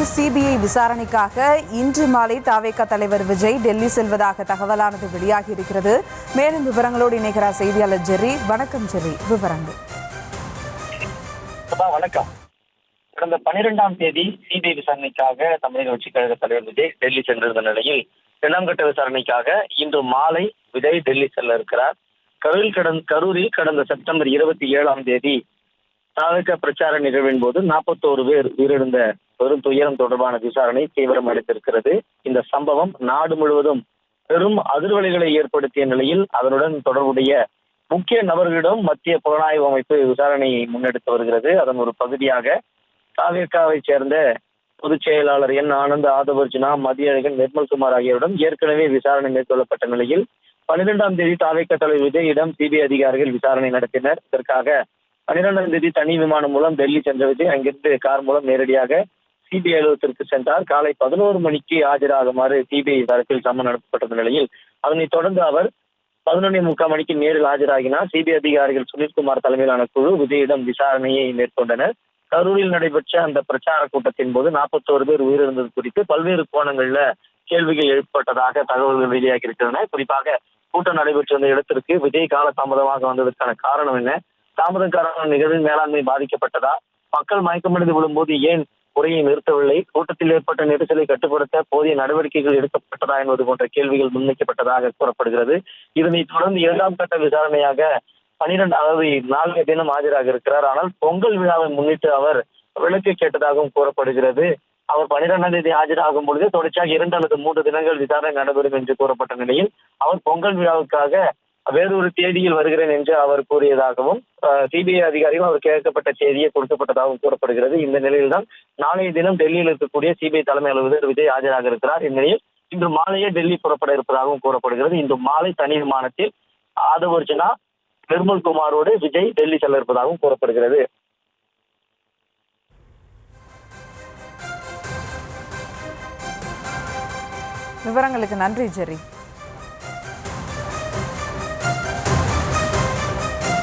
CBI விசாரணைக்காக இன்று மாலை தவேக தலைவர் விஜய் டெல்லி செல்வதாக தகவலானது வெளியாகி இருக்கிறது. மேலும் விவரங்களோடு இணைகிறார் செய்தியாளர் ஜெர்ரி. வணக்கம் ஜெர்ரி, விவரங்கள். வணக்கம். கடந்த 12ஆம் தேதி சிபிஐ விசாரணைக்காக தமிழக கட்சி கழக தலைவர் விஜய் டெல்லி சென்றிருந்த நிலையில் 2ஆம் கட்ட விசாரணைக்காக இன்று மாலை விஜய் டெல்லி செல்ல இருக்கிறார். கரூரில் கடந்த செப்டம்பர் 27ஆம் தேதி தவேக பிரச்சார நிகழ்வின் போது 41 பேர் உயிரிழந்த பெரும் துயரம் தொடர்பான விசாரணை தீவிரம் அடைத்திருக்கிறது. இந்த சம்பவம் நாடு முழுவதும் பெரும் அதிர்வலைகளை ஏற்படுத்திய நிலையில் அதனுடன் தொடர்புடைய முக்கிய நபர்களிடம் மத்திய புலனாய்வு அமைப்பு விசாரணையை முன்னெடுத்து வருகிறது. அதன் ஒரு பகுதியாக தவேகவை சேர்ந்த பொதுச் செயலாளர் என் ஆனந்த், ஆதவர்ஜுனா, மதியழகன், நிர்மல்குமார் ஆகியோரிடம் ஏற்கனவே விசாரணை மேற்கொள்ளப்பட்ட நிலையில் 12ஆம் தேதி தவேக தலைவர் விஜயிடம் சிபிஐ அதிகாரிகள் விசாரணை நடத்தினர். இதற்காக 12ஆம் தேதி தனி விமானம் மூலம் டெல்லி சென்ற விஜய் அங்கிருந்து கார் மூலம் நேரடியாக சிபிஐ அலுவலகத்திற்கு சென்றார். காலை 11 மணிக்கு ஆஜராகுமாறு சிபிஐ தரப்பில் சம்மன் அனுப்பப்பட்ட நிலையில் அதனைத் தொடர்ந்து அவர் 11:45 மணிக்கு நேரில் ஆஜராகினார். சிபிஐ அதிகாரிகள் சுனில்குமார் தலைமையிலான குழு விஜயிடம் விசாரணையை மேற்கொண்டனர். கரூரில் நடைபெற்ற அந்த பிரச்சார கூட்டத்தின் போது 41 பேர் உயிரிழந்தது குறித்து பல்வேறு கோணங்கள்ல கேள்விகள் எழுப்பப்பட்டதாக தகவல்கள் வெளியாகி இருக்கின்றன. குறிப்பாக கூட்டம் நடைபெற்றிருந்த இடத்திற்கு விஜய் கால தாமதமாக வந்ததற்கான காரணம் என்ன? தாமதம் காரண நிகழ்வின் மேலாண்மை பாதிக்கப்பட்டதா? மக்கள் மயக்கமடைந்து விழும்போது ஏன் உரையை நிறுத்தவில்லை? கூட்டத்தில் ஏற்பட்ட நெரிசலை கட்டுப்படுத்த போதிய நடவடிக்கைகள் எடுக்கப்பட்டதா என்பது போன்ற கேள்விகள் முன்வைக்கப்பட்டதாக கூறப்படுகிறது. இதனைத் தொடர்ந்து 2ஆம் கட்ட விசாரணையாக 12 நாளைய தினம் ஆஜராக இருக்கிறார். ஆனால் பொங்கல் விழாவை முன்னிட்டு அவர் விலக்கு கேட்டதாகவும் கூறப்படுகிறது. அவர் 12ஆம் தேதி ஆஜராகும் பொழுது தொடர்ச்சியாக 2 அல்லது 3 தினங்கள் விசாரணை நடைபெறும் என்று கூறப்பட்ட நிலையில் அவர் பொங்கல் விழாவுக்காக வேறொரு தேதியில் வருகிறேன் என்று அவர் கூறியதாகவும் சிபிஐ அதிகாரிகள் அவர் கேட்கப்பட்ட தேதியை கொடுக்கப்பட்டதாகவும் கூறப்படுகிறது. இந்த நிலையில்தான் நாளைய தினம் டெல்லியில் இருக்கக்கூடிய சிபிஐ தலைமை அலுவலர் விஜய் ஆஜராக இருக்கிறார். இந்நிலையில் இன்று மாலையே டெல்லி புறப்பட இருப்பதாகவும் கூறப்படுகிறது. இன்று மாலை தனி விமானத்தில் ஆதவர்ஜுனா, நிர்மல்குமாரோடு விஜய் டெல்லி செல்ல இருப்பதாகவும் கூறப்படுகிறது. விவரங்களுக்கு நன்றி ஜெர்ரி.